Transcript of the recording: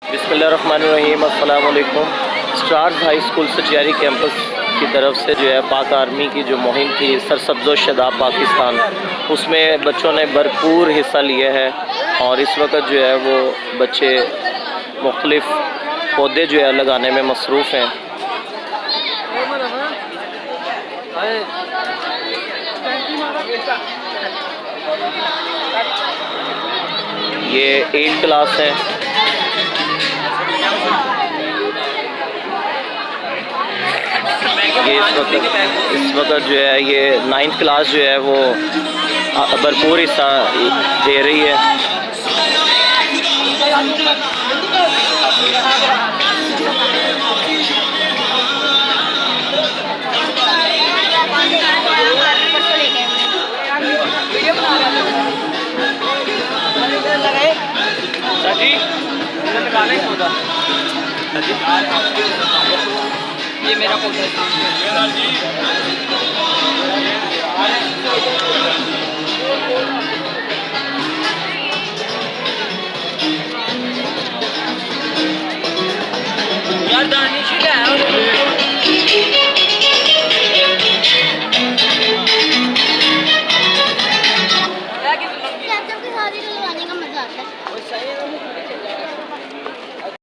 बिस्मिल्लाहिर्रहमानिर्रहीम, अस्सलाम वालेकुम। स्टार्स हाई स्कूल सचियारी कैंपस की तरफ से जो है पाक आर्मी की जो मुहिम थी सरसब्ज़ो शदाब पाकिस्तान, उसमें बच्चों ने भरपूर हिस्सा लिया है और इस वक्त जो है वो बच्चे मुख्तलिफ़ पौधे जो है लगाने में मसरूफ़ हैं। ये 8 क्लास है। ये इस वक्त जो है ये 9th क्लास जो है वो भरपूर हिस्सा दे रही है। ये मेरा पौधा यार दानिश ही है।